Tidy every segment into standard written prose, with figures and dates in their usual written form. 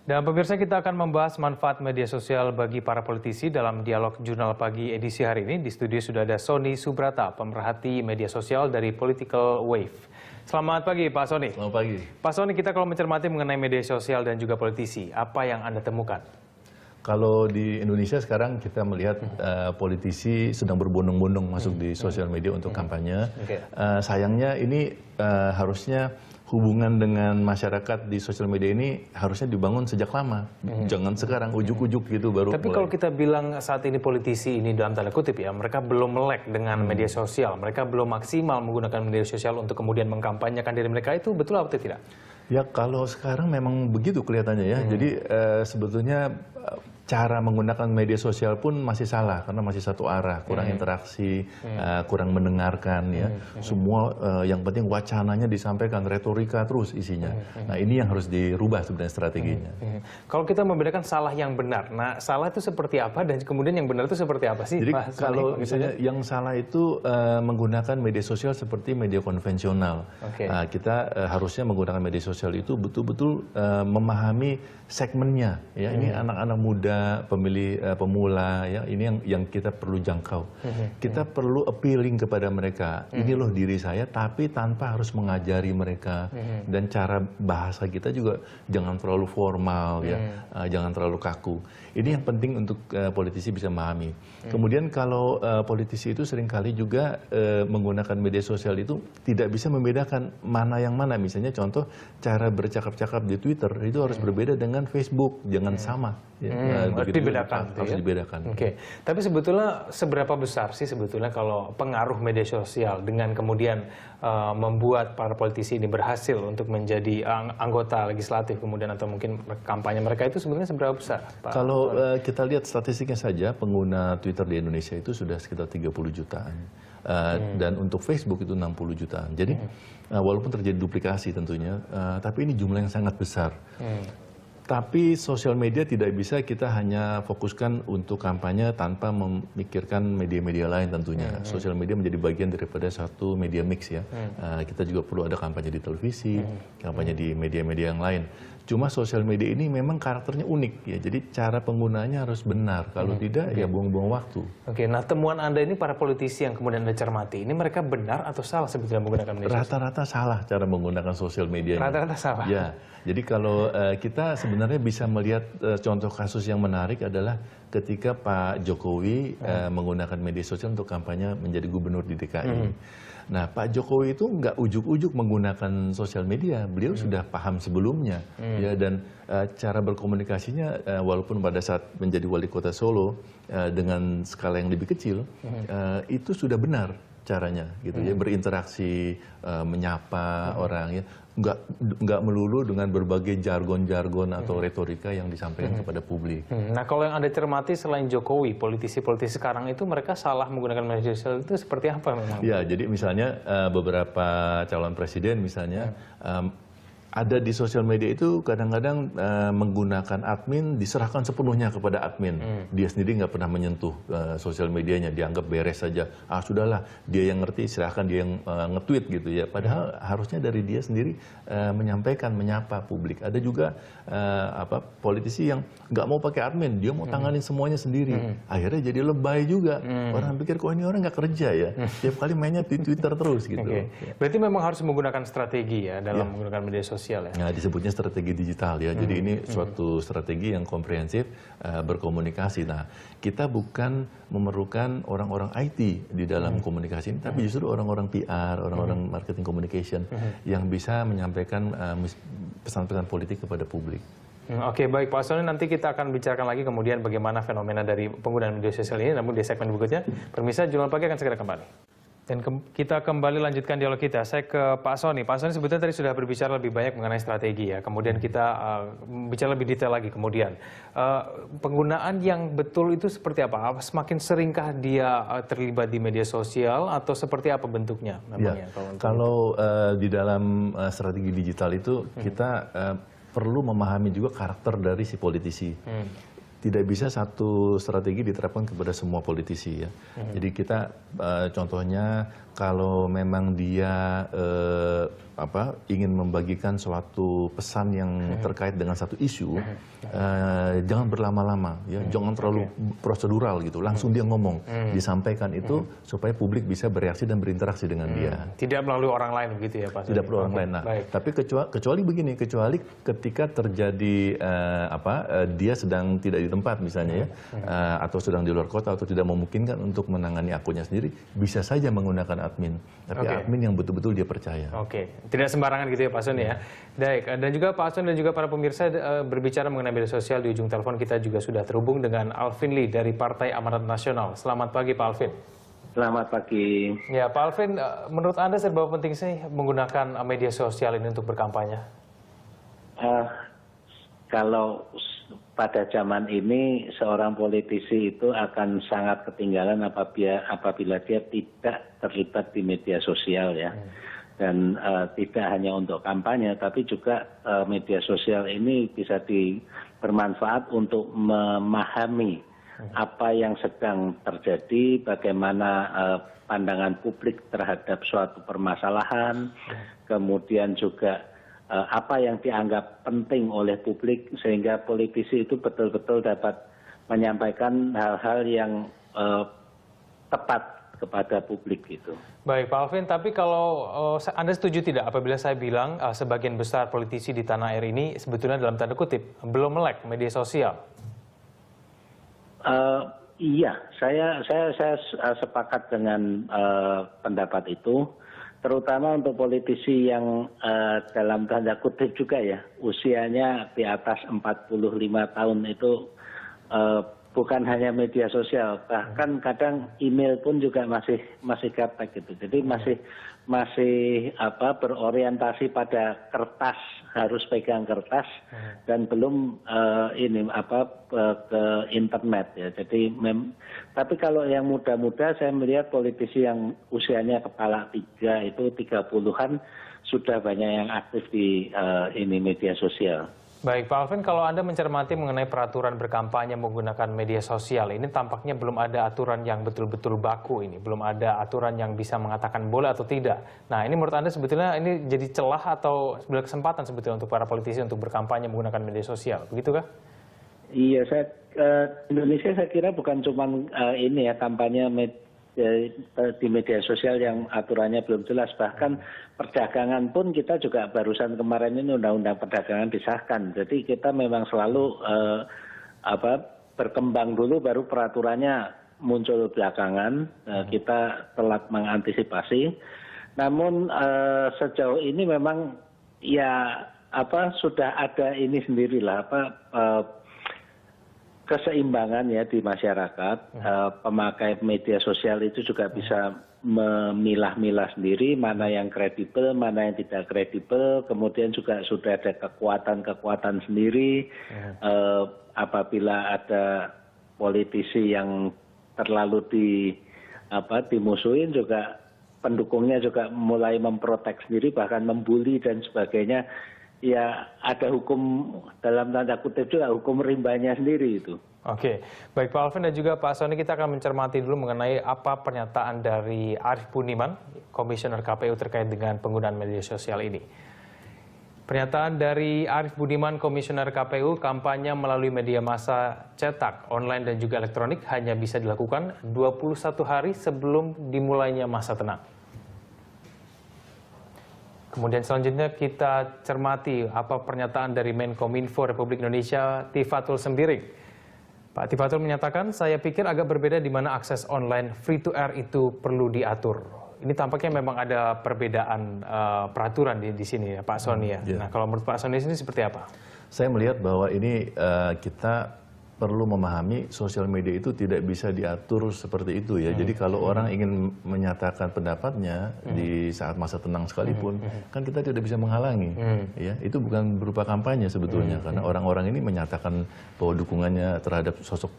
Dan pemirsa, kita akan membahas manfaat media sosial bagi para politisi dalam dialog Jurnal Pagi edisi hari ini. Di studio sudah ada Sony Subrata, pemerhati media sosial dari Political Wave. Selamat pagi Pak Sony. Selamat pagi. Pak Sony, kita kalau mencermati mengenai media sosial dan juga politisi, apa yang Anda temukan? Kalau di Indonesia sekarang kita melihat politisi sedang berbondong-bondong masuk di sosial media untuk kampanye. Sayangnya ini harusnya hubungan dengan masyarakat di sosial media ini harusnya dibangun sejak lama. Jangan sekarang ujuk-ujuk gitu baru. Tapi kalau kita bilang saat ini politisi ini dalam tanda kutip ya, mereka belum melek dengan media sosial, mereka belum maksimal menggunakan media sosial untuk kemudian mengkampanyekan diri mereka, itu betul atau tidak? Ya kalau sekarang memang begitu kelihatannya ya. Jadi sebetulnya cara menggunakan media sosial pun masih salah karena masih satu arah, kurang interaksi, kurang mendengarkan ya. Semua yang penting wacananya disampaikan, retorika terus isinya. Nah ini yang harus dirubah sebenarnya strateginya. Kalau kita membedakan salah yang benar, nah salah itu seperti apa dan kemudian yang benar itu seperti apa sih? Jadi Pak kalau Sony, misalnya yang salah itu menggunakan media sosial seperti media konvensional. Kita harusnya menggunakan media sosial itu betul-betul memahami segmennya. Ya ini anak-anak muda, pemilih pemula, ya ini yang kita perlu jangkau. Kita perlu appealing kepada mereka. Ini loh diri saya, tapi tanpa harus mengajari mereka. Dan cara bahasa kita juga jangan terlalu formal, ya, jangan terlalu kaku. Ini yang penting untuk politisi bisa memahami. Kemudian kalau politisi itu seringkali juga menggunakan media sosial itu tidak bisa membedakan mana yang mana. Misalnya contoh cara bercakap-cakap di Twitter itu harus berbeda dengan Facebook, jangan sama. Ya, harus dibedakan. Oke. Tapi sebetulnya seberapa besar sih sebetulnya kalau pengaruh media sosial dengan kemudian membuat para politisi ini berhasil untuk menjadi anggota legislatif kemudian atau mungkin kampanye mereka itu sebenarnya seberapa besar, Pak? Kalau kita lihat statistiknya saja, pengguna Twitter di Indonesia itu sudah sekitar 30 jutaan. Dan untuk Facebook itu 60 jutaan. Jadi walaupun terjadi duplikasi tentunya, tapi ini jumlah yang sangat besar. Tapi sosial media tidak bisa kita hanya fokuskan untuk kampanye tanpa memikirkan media-media lain tentunya. Sosial media menjadi bagian daripada satu media mix ya. Kita juga perlu ada kampanye di televisi, kampanye di media-media yang lain. Cuma sosial media ini memang karakternya unik ya. Jadi cara penggunaannya harus benar. Kalau tidak ya buang-buang waktu. Oke, nah temuan Anda ini para politisi yang kemudian Anda cermati, ini mereka benar atau salah sebetulnya menggunakan media sosial? Rata-rata salah cara menggunakan sosial media. Rata-rata salah? Ya, jadi kalau kita sebenarnya bisa melihat contoh kasus yang menarik adalah ketika Pak Jokowi menggunakan media sosial untuk kampanye menjadi gubernur di DKI. Nah, Pak Jokowi itu nggak ujuk-ujuk menggunakan sosial media, beliau sudah paham sebelumnya, ya dan cara berkomunikasinya walaupun pada saat menjadi wali kota Solo dengan skala yang lebih kecil itu sudah benar caranya, gitu ya berinteraksi, menyapa orang ya. Nggak melulu dengan berbagai jargon-jargon atau retorika yang disampaikan kepada publik. Nah kalau yang Anda cermati selain Jokowi, politisi-politisi sekarang itu mereka salah menggunakan media sosial itu seperti apa memang? Ya, jadi misalnya beberapa calon presiden misalnya ada di sosial media itu kadang-kadang menggunakan admin diserahkan sepenuhnya kepada admin. Dia sendiri nggak pernah menyentuh sosial medianya, dianggap beres saja. Ah sudahlah, dia yang ngerti, silahkan dia yang nge-tweet gitu ya. Padahal harusnya dari dia sendiri menyampaikan, menyapa publik. Ada juga politisi yang nggak mau pakai admin, dia mau tanganin semuanya sendiri. Akhirnya jadi lebay juga. Orang pikir kok ini orang nggak kerja ya, tiap kali mainnya di Twitter terus gitu. Berarti memang harus menggunakan strategi ya dalam menggunakan media sosial. Nah, disebutnya strategi digital ya. Jadi ini suatu strategi yang komprehensif berkomunikasi. Nah, kita bukan memerlukan orang-orang IT di dalam komunikasi ini, tapi justru orang-orang PR, orang-orang marketing communication yang bisa menyampaikan pesan-pesan politik kepada publik. Oke, baik Pak Sony, nanti kita akan bicarakan lagi kemudian bagaimana fenomena dari penggunaan media sosial ini, namun di segmen berikutnya. Pemirsa, Jurnal Pagi akan segera kembali. Dan kita kembali lanjutkan dialog kita. Saya ke Pak Sony. Pak Sony sebetulnya tadi sudah berbicara lebih banyak mengenai strategi ya. Kemudian kita bicara lebih detail lagi kemudian. Penggunaan yang betul itu seperti apa? Semakin seringkah dia terlibat di media sosial atau seperti apa bentuknya? Ya, kalau di dalam strategi digital itu kita perlu memahami juga karakter dari si politisi. tidak bisa satu strategi diterapkan kepada semua politisi ya. Jadi kita contohnya kalau memang dia ingin membagikan suatu pesan yang terkait dengan satu isu, jangan berlama-lama ya, jangan terlalu prosedural gitu, langsung dia ngomong, disampaikan itu supaya publik bisa bereaksi dan berinteraksi dengan dia. Tidak melalui orang lain begitu ya Pak? Tidak perlu orang lain. Nah, tapi kecuali begini, kecuali ketika terjadi dia sedang tidak di tempat misalnya ya, atau sedang di luar kota atau tidak memungkinkan untuk menangani akunnya sendiri, bisa saja menggunakan admin. Tapi admin yang betul-betul dia percaya. Tidak sembarangan gitu ya Pak Soni ya. Baik, dan juga Pak Soni dan juga para pemirsa berbicara mengenai media sosial, di ujung telepon kita juga sudah terhubung dengan Alvin Lee dari Partai Amanat Nasional. Selamat pagi Pak Alvin. Selamat pagi. Ya Pak Alvin, menurut Anda seberapa penting sih menggunakan media sosial ini untuk berkampanye? Kalau pada zaman ini seorang politisi itu akan sangat ketinggalan apabila dia tidak terlibat di media sosial ya. Dan tidak hanya untuk kampanye, tapi juga media sosial ini bisa bermanfaat untuk memahami apa yang sedang terjadi, bagaimana pandangan publik terhadap suatu permasalahan, kemudian juga apa yang dianggap penting oleh publik, sehingga politisi itu betul-betul dapat menyampaikan hal-hal yang tepat kepada publik gitu. Baik Pak Alvin, tapi kalau Anda setuju tidak apabila saya bilang sebagian besar politisi di tanah air ini sebetulnya dalam tanda kutip belum melek media sosial? Iya, saya sepakat dengan pendapat itu. Terutama untuk politisi yang dalam tanda kutip juga ya, usianya di atas 45 tahun itu bukan hanya media sosial, bahkan kadang email pun juga masih gaptek gitu. Jadi masih berorientasi pada kertas, harus pegang kertas dan belum ke internet ya. Jadi tapi kalau yang muda-muda, saya melihat politisi yang usianya kepala 3 itu 30-an sudah banyak yang aktif di media sosial. Baik Pak Alvin, kalau Anda mencermati mengenai peraturan berkampanye menggunakan media sosial, ini tampaknya belum ada aturan yang betul-betul baku ini, belum ada aturan yang bisa mengatakan boleh atau tidak. Nah ini menurut Anda sebetulnya ini jadi celah atau sebuah kesempatan sebetulnya untuk para politisi untuk berkampanye menggunakan media sosial, begitukah? Iya, Indonesia saya kira bukan cuma kampanye di media sosial yang aturannya belum jelas, bahkan perdagangan pun kita juga barusan kemarin ini undang-undang perdagangan disahkan. Jadi kita memang selalu berkembang dulu baru peraturannya muncul belakangan. Kita telat mengantisipasi. Namun sejauh ini memang sudah ada ini sendirilah keseimbangan ya di masyarakat. Pemakai media sosial itu juga bisa memilah-milah sendiri mana yang kredibel, mana yang tidak kredibel. Kemudian juga sudah ada kekuatan-kekuatan sendiri. Apabila ada politisi yang terlalu dimusuhin, juga pendukungnya juga mulai memprotek sendiri, bahkan membuli dan sebagainya. Ya ada hukum dalam tanda kutip juga, hukum rimbanya sendiri itu. Oke, baik Pak Alvin dan juga Pak Soni, kita akan mencermati dulu mengenai apa pernyataan dari Arief Budiman, Komisioner KPU terkait dengan penggunaan media sosial ini. Pernyataan dari Arief Budiman, Komisioner KPU, kampanye melalui media massa cetak, online dan juga elektronik hanya bisa dilakukan 21 hari sebelum dimulainya masa tenang. Kemudian selanjutnya kita cermati apa pernyataan dari Menkominfo Republik Indonesia, Tifatul Sembiring. Pak Tifatul menyatakan, saya pikir agak berbeda di mana akses online free to air itu perlu diatur. Ini tampaknya memang ada perbedaan peraturan di sini ya Pak Soni ya. Nah kalau menurut Pak Soni ini seperti apa? Saya melihat bahwa ini kita perlu memahami sosial media itu tidak bisa diatur seperti itu ya. Jadi kalau orang ingin menyatakan pendapatnya di saat masa tenang sekalipun, kan kita tidak bisa menghalangi. Ya, itu bukan berupa kampanye sebetulnya, karena orang-orang ini menyatakan bahwa dukungannya terhadap sosok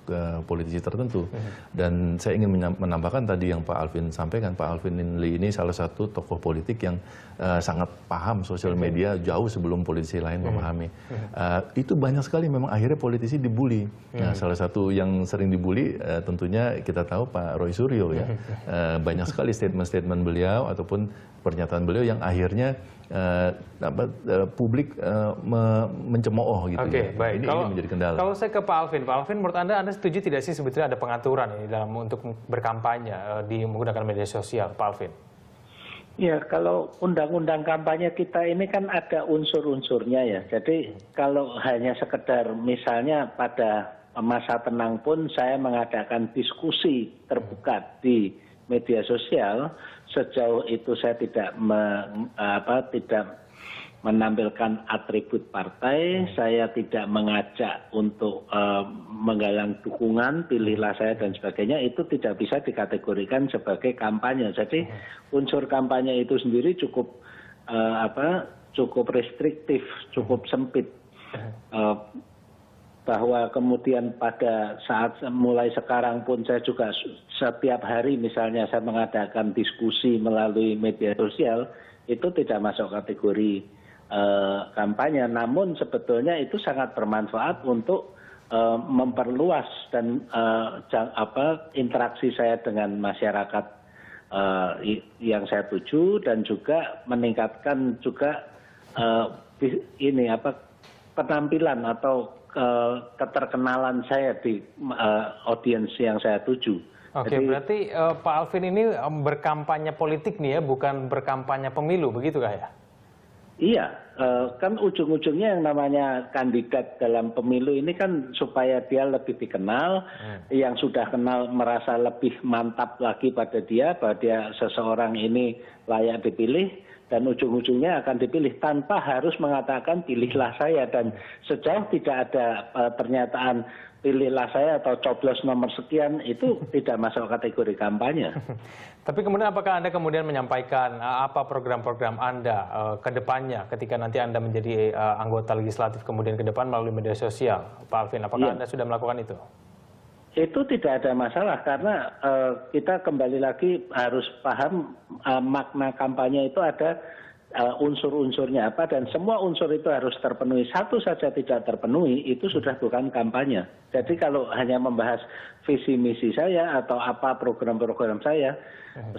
politisi tertentu. Dan saya ingin menambahkan tadi yang Pak Alvin sampaikan, Pak Alvin Lee ini salah satu tokoh politik yang sangat paham sosial media jauh sebelum politisi lain memahami. Itu banyak sekali memang akhirnya politisi dibully. Nah, salah satu yang sering dibully tentunya kita tahu Pak Roy Suryo ya. Banyak sekali statement-statement beliau ataupun pernyataan beliau yang akhirnya publik mencemooh gitu. Oke, baik. Ini menjadi kendala. Kalau saya ke Pak Alvin menurut Anda setuju tidak sih sebetulnya ada pengaturan ini dalam untuk berkampanye di menggunakan media sosial, Pak Alvin? Ya, kalau undang-undang kampanye kita ini kan ada unsur-unsurnya ya. Jadi kalau hanya sekedar misalnya pada masa tenang pun saya mengadakan diskusi terbuka di media sosial, sejauh itu saya tidak menampilkan atribut partai, saya tidak mengajak untuk menggalang dukungan, pilihlah saya dan sebagainya, itu tidak bisa dikategorikan sebagai kampanye. Jadi unsur kampanye itu sendiri cukup restriktif, cukup sempit. Bahwa kemudian pada saat mulai sekarang pun saya juga setiap hari misalnya saya mengadakan diskusi melalui media sosial, itu tidak masuk kategori kampanye, namun sebetulnya itu sangat bermanfaat untuk memperluas dan interaksi saya dengan masyarakat yang saya tuju, dan juga meningkatkan juga penampilan atau keterkenalan saya di audiens yang saya tuju. Oke, berarti Pak Alvin ini berkampanye politik nih ya, bukan berkampanye pemilu, begitukah ya? Iya, kan ujung-ujungnya yang namanya kandidat dalam pemilu ini kan supaya dia lebih dikenal, yang sudah kenal merasa lebih mantap lagi pada dia, bahwa dia seseorang ini layak dipilih, dan ujung-ujungnya akan dipilih tanpa harus mengatakan pilihlah saya, dan sejauh tidak ada pernyataan pilihlah saya atau coblos nomor sekian, itu tidak masuk kategori kampanye. Tapi kemudian apakah Anda kemudian menyampaikan apa program-program Anda ke depannya ketika nanti Anda menjadi anggota legislatif kemudian ke depan melalui media sosial, Pak Alvin? Apakah Anda sudah melakukan itu? Itu tidak ada masalah karena kita kembali lagi harus paham makna kampanye itu ada unsur-unsurnya apa, dan semua unsur itu harus terpenuhi. Satu saja tidak terpenuhi, itu sudah bukan kampanye. Jadi kalau hanya membahas visi misi saya atau apa program-program saya,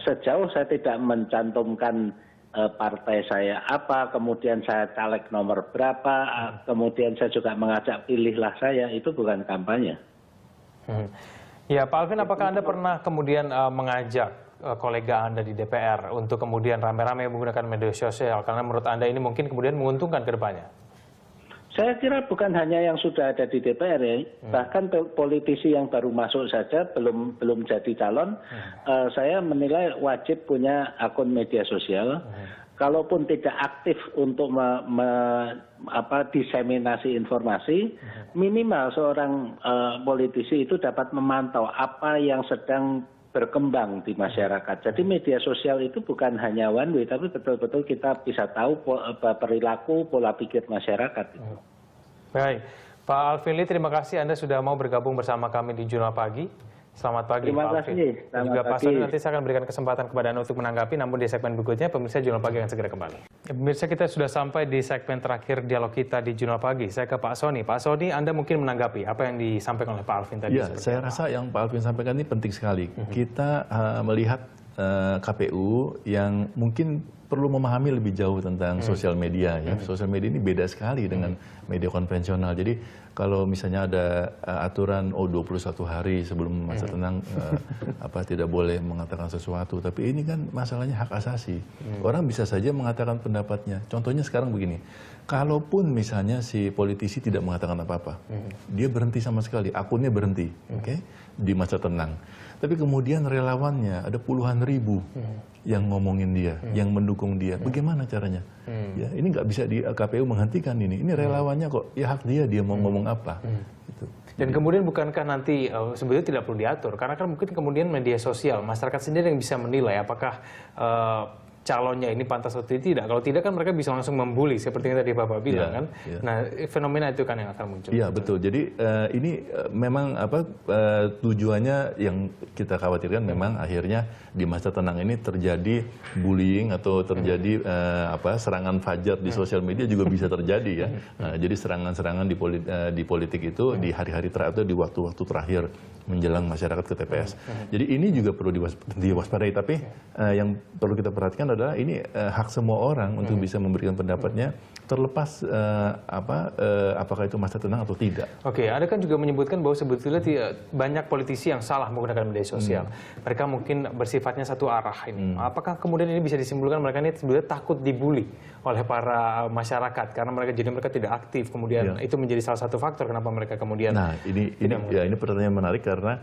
sejauh saya tidak mencantumkan partai saya apa, kemudian saya caleg nomor berapa, kemudian saya juga mengajak pilihlah saya, itu bukan kampanye. Ya, Pak Alvin, apakah Anda pernah kemudian mengajak kolega Anda di DPR untuk kemudian rame-rame menggunakan media sosial, karena menurut Anda ini mungkin kemudian menguntungkan ke depannya? Saya kira bukan hanya yang sudah ada di DPR ya, bahkan politisi yang baru masuk saja belum jadi calon, saya menilai wajib punya akun media sosial. Kalaupun tidak aktif untuk diseminasi informasi, minimal seorang politisi itu dapat memantau apa yang sedang berkembang di masyarakat. Jadi media sosial itu bukan hanya one way, tapi betul-betul kita bisa tahu perilaku, pola pikir masyarakat. Baik, Pak Alvin Lee, terima kasih Anda sudah mau bergabung bersama kami di Jurnal Pagi. Selamat pagi, Pak Alvin. Dan juga Pak Sony, nanti saya akan berikan kesempatan kepada Anda untuk menanggapi, namun di segmen berikutnya pemirsa Jurnal Pagi akan segera kembali. Pemirsa, kita sudah sampai di segmen terakhir dialog kita di Jurnal Pagi. Saya ke Pak Sony. Pak Sony, Anda mungkin menanggapi apa yang disampaikan oleh Pak Alvin tadi? Ya, saya rasa yang Pak Alvin sampaikan ini penting sekali. Kita melihat KPU yang mungkin perlu memahami lebih jauh tentang sosial media. Ya. Sosial media ini beda sekali dengan media konvensional. Jadi kalau misalnya ada aturan 21 hari sebelum masa tenang tidak boleh mengatakan sesuatu, tapi ini kan masalahnya hak asasi. Orang bisa saja mengatakan pendapatnya. Contohnya sekarang begini, kalaupun misalnya si politisi tidak mengatakan apa-apa, dia berhenti sama sekali, akunnya berhenti, di masa tenang. Tapi kemudian relawannya ada puluhan ribu yang ngomongin dia, yang mendukung dia. Bagaimana caranya? Ya, ini nggak bisa di KPU menghentikan ini. Ini relawannya kok, ya hak dia mau ngomong apa. Gitu. Dan kemudian bukankah nanti sebetulnya tidak perlu diatur? Karena kan mungkin kemudian media sosial, masyarakat sendiri yang bisa menilai apakah calonnya ini pantas atau tidak. Kalau tidak kan mereka bisa langsung membuli seperti yang tadi Bapak bilang kan. Nah, fenomena itu kan yang akan muncul. Iya, betul. Jadi ini memang tujuannya yang kita khawatirkan memang akhirnya di masa tenang ini terjadi bullying atau terjadi serangan fajar di sosial media juga bisa terjadi ya. Jadi serangan-serangan di politik itu di hari-hari terakhir atau di waktu-waktu terakhir menjelang masyarakat ke TPS. Jadi ini juga perlu diwaspadai. Tapi yang perlu kita perhatikan adalah ini hak semua orang untuk bisa memberikan pendapatnya terlepas apakah itu masa tenang atau tidak. Oke, ada kan juga menyebutkan bahwa sebetulnya banyak politisi yang salah menggunakan media sosial. Mereka mungkin bersifatnya satu arah ini. Apakah kemudian ini bisa disimpulkan mereka ini sebenarnya takut dibully oleh para masyarakat karena mereka tidak aktif, kemudian itu menjadi salah satu faktor kenapa mereka kemudian. Nah, ini pertanyaan menarik karena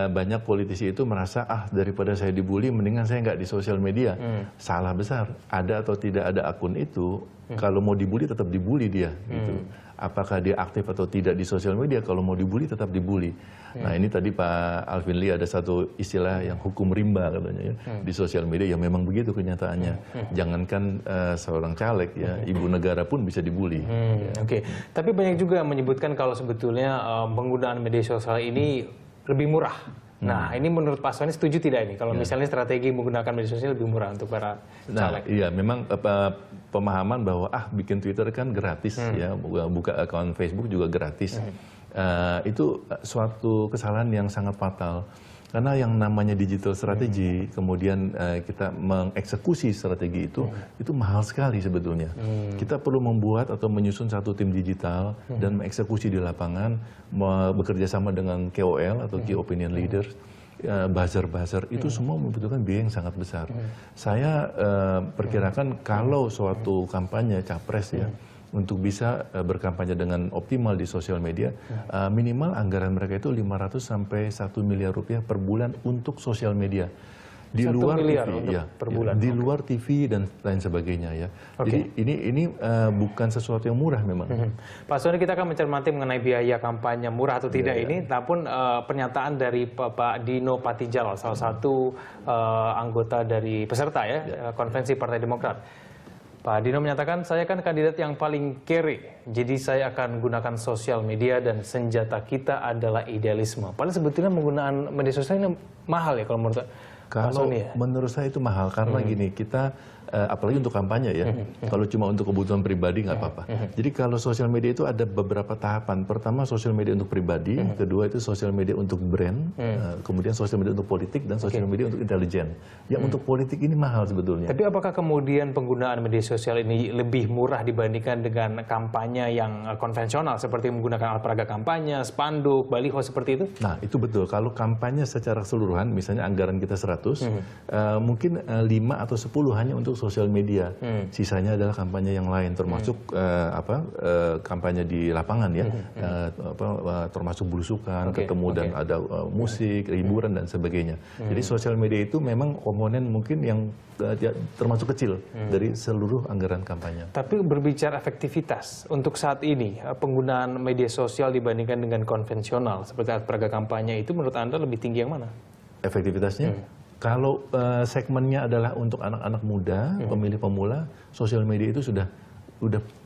banyak politisi itu merasa daripada saya dibully mendingan saya nggak di sosial media. Salah besar. Ada atau tidak ada akun itu, kalau mau dibully tetap dibully dia gitu. Apakah dia aktif atau tidak di sosial media, kalau mau dibully tetap dibully. Nah, ini tadi Pak Alvin Lee ada satu istilah yang hukum rimba katanya ya, di sosial media. Ya memang begitu kenyataannya. Jangankan seorang caleg ya, ibu negara pun bisa dibully. Oke. Tapi banyak juga menyebutkan kalau sebetulnya penggunaan media sosial ini lebih murah. Nah, ini menurut Pak Sony setuju tidak ini? Kalau misalnya strategi menggunakan media sosial lebih murah untuk para caleg? Iya, memang pemahaman bahwa bikin Twitter kan gratis ya, buka akun Facebook juga gratis. Itu suatu kesalahan yang sangat fatal. Karena yang namanya digital strategi, kemudian kita mengeksekusi strategi itu mahal sekali sebetulnya. Kita perlu membuat atau menyusun satu tim digital dan mengeksekusi di lapangan, bekerja sama dengan KOL atau Key Opinion Leaders, buzzer-buzzer, itu semua membutuhkan biaya yang sangat besar. Saya perkirakan kalau suatu kampanye capres ya, untuk bisa berkampanye dengan optimal di sosial media, minimal anggaran mereka itu 500 sampai 1 miliar rupiah per bulan untuk sosial media. Di luar TV, ya, per bulan. Di luar TV dan lain sebagainya ya. Jadi ini bukan sesuatu yang murah memang. Pak Sony, kita akan mencermati mengenai biaya kampanye murah atau tidak ini, namun pernyataan dari Pak Dino Patijal, salah satu anggota dari peserta ya, konvensi Partai Demokrat. Pak Dino menyatakan, saya kan kandidat yang paling kere, jadi saya akan gunakan sosial media dan senjata kita adalah idealisme. Padahal sebetulnya penggunaan media sosial ini mahal ya kalau menurut Pak Sony ya? Menurut saya itu mahal, karena gini, kita apalagi untuk kampanye ya, kalau cuma untuk kebutuhan pribadi nggak apa-apa. Jadi kalau sosial media itu ada beberapa tahapan. Pertama sosial media untuk pribadi, kedua itu sosial media untuk brand, kemudian sosial media untuk politik, dan sosial media untuk intelijen. Yang untuk politik ini mahal sebetulnya. Tapi apakah kemudian penggunaan media sosial ini lebih murah dibandingkan dengan kampanye yang konvensional seperti menggunakan alat peraga kampanye, spanduk, baliho seperti itu? Nah, itu betul. Kalau kampanye secara keseluruhan, misalnya anggaran kita 100, mungkin 5 atau 10 hanya untuk sosial media. Sisanya adalah kampanye yang lain, termasuk kampanye di lapangan ya, termasuk belusukan, ketemu dan ada musik, hiburan dan sebagainya. Jadi sosial media itu memang komponen mungkin yang termasuk kecil dari seluruh anggaran kampanye. Tapi berbicara efektivitas, untuk saat ini penggunaan media sosial dibandingkan dengan konvensional seperti alat peraga kampanye itu menurut Anda lebih tinggi yang mana? Efektivitasnya? Kalau segmennya adalah untuk anak-anak muda, pemilih pemula, sosial media itu sudah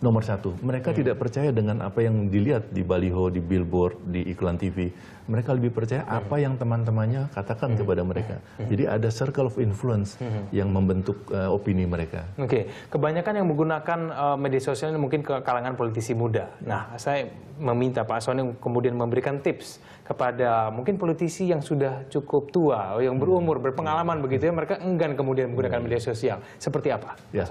nomor 1. Mereka tidak percaya dengan apa yang dilihat di baliho, di billboard, di iklan TV. Mereka lebih percaya apa yang teman-temannya katakan kepada mereka. Jadi ada circle of influence yang membentuk opini mereka. Oke, kebanyakan yang menggunakan media sosial ini mungkin ke kalangan politisi muda. Nah, saya meminta Pak Sony kemudian memberikan tips kepada mungkin politisi yang sudah cukup tua, yang berumur, berpengalaman begitu ya, mereka enggan kemudian menggunakan media sosial. Seperti apa? Ya,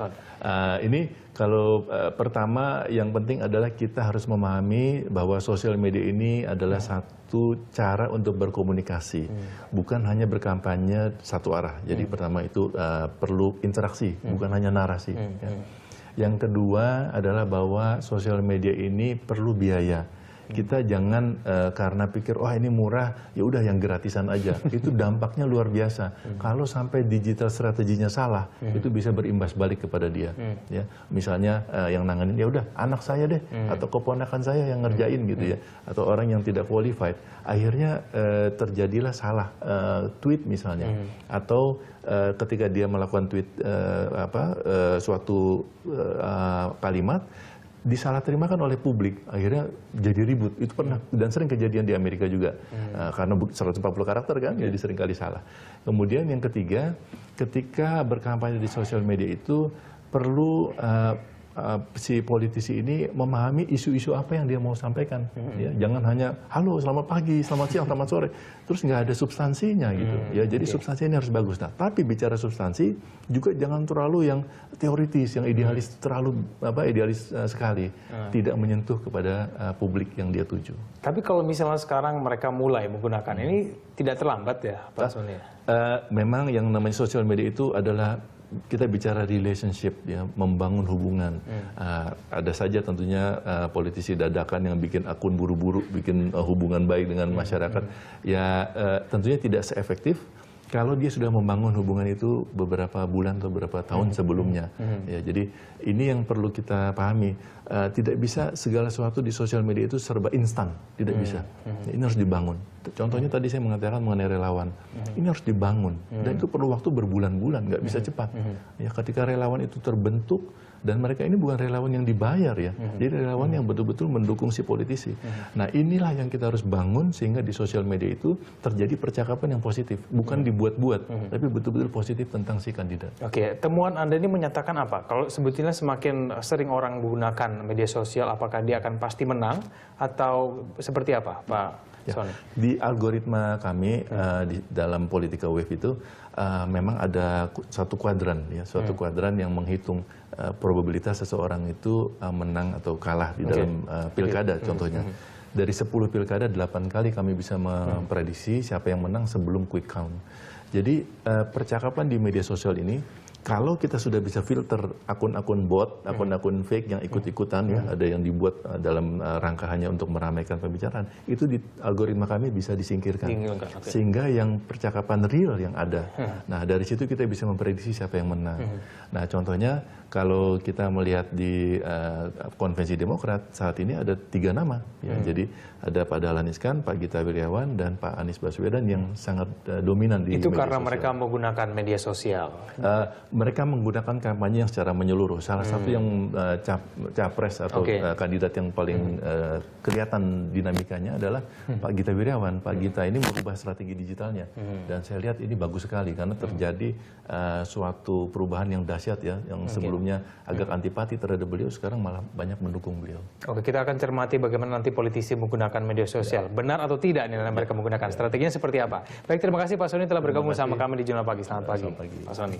ini kalau pertama yang penting adalah kita harus memahami bahwa sosial media ini adalah satu cara untuk berkomunikasi, bukan hanya berkampanye satu arah. Jadi pertama itu perlu interaksi, bukan hanya narasi. Ya. Yang kedua adalah bahwa sosial media ini perlu biaya. Kita jangan karena pikir wah ini murah, ya udah yang gratisan aja. Itu dampaknya luar biasa. Kalau sampai digital strateginya salah, itu bisa berimbas balik kepada dia. Ya, misalnya yang nanganin ya udah anak saya deh, atau keponakan saya yang ngerjain gitu ya, atau orang yang tidak qualified. Akhirnya terjadilah salah tweet misalnya, atau ketika dia melakukan tweet suatu kalimat disalah terimakan oleh publik, akhirnya jadi ribut. Itu pernah dan sering kejadian di Amerika juga, karena 140 karakter kan, jadi sering kali salah. Kemudian yang ketiga, ketika berkampanye di sosial media itu perlu si politisi ini memahami isu-isu apa yang dia mau sampaikan. Ya, jangan hanya halo, selamat pagi, selamat siang, selamat sore, terus nggak ada substansinya gitu. Ya, jadi substansinya ini harus bagus. Nah, tapi bicara substansi juga jangan terlalu yang teoritis, yang idealis, terlalu idealis sekali, tidak menyentuh kepada publik yang dia tuju. Tapi kalau misalnya sekarang mereka mulai menggunakan ini, tidak terlambat ya, Pak Sony? Memang yang namanya sosial media itu adalah kita bicara relationship, ya, membangun hubungan. Ada saja tentunya politisi dadakan yang bikin akun buru-buru, bikin hubungan baik dengan masyarakat. Ya tentunya tidak seefektif kalau dia sudah membangun hubungan itu beberapa bulan atau beberapa tahun sebelumnya. Ya, jadi ini yang perlu kita pahami. Tidak bisa segala sesuatu di sosial media itu serba instan, tidak bisa. Ya, ini harus dibangun. Contohnya tadi saya mengatakan mengenai relawan. Ini harus dibangun dan itu perlu waktu berbulan-bulan, nggak bisa cepat. Ya, ketika relawan itu terbentuk dan mereka ini bukan relawan yang dibayar ya, jadi relawan yang betul-betul mendukung si politisi. Nah, inilah yang kita harus bangun sehingga di sosial media itu terjadi percakapan yang positif, bukan dibuat-buat, tapi betul-betul positif tentang si kandidat. Oke, temuan Anda ini menyatakan apa? Kalau sebetulnya semakin sering orang menggunakan media sosial, apakah dia akan pasti menang atau seperti apa, Pak? Ya, di algoritma kami di dalam Politika Wave itu memang ada satu kuadran, ya, suatu kuadran yang menghitung probabilitas seseorang itu menang atau kalah di dalam pilkada. Contohnya dari 10 pilkada 8 kali kami bisa memprediksi siapa yang menang sebelum quick count. Jadi percakapan di media sosial ini, kalau kita sudah bisa filter akun-akun bot, akun-akun fake yang ikut-ikutan, ya, ada yang dibuat dalam rangka hanya untuk meramaikan pembicaraan, itu di algoritma kami bisa disingkirkan. Sehingga yang percakapan real yang ada. Nah, dari situ kita bisa memprediksi siapa yang menang. Nah, contohnya kalau kita melihat di konvensi Demokrat saat ini ada 3 nama. Ya, jadi ada Pak Dahlan Iskan, Pak Gita Wirjawan, dan Pak Anies Baswedan yang sangat dominan di media sosial. Itu karena mereka menggunakan media sosial? Mereka menggunakan kampanye yang secara menyeluruh. Salah satu yang capres atau kandidat yang paling kelihatan dinamikanya adalah Pak Gita Wirjawan. Pak Gita ini merubah strategi digitalnya. Dan saya lihat ini bagus sekali karena terjadi suatu perubahan yang dahsyat, ya, yang sebelumnya agak antipati terhadap beliau, sekarang malah banyak mendukung beliau. Oke, kita akan cermati bagaimana nanti politisi menggunakan media sosial. Benar atau tidak nih mereka menggunakan? Strateginya seperti apa? Baik, terima kasih Pak Sony telah bergabung bersama kami di Jurnal Pagi. Selamat pagi, Pak Sony.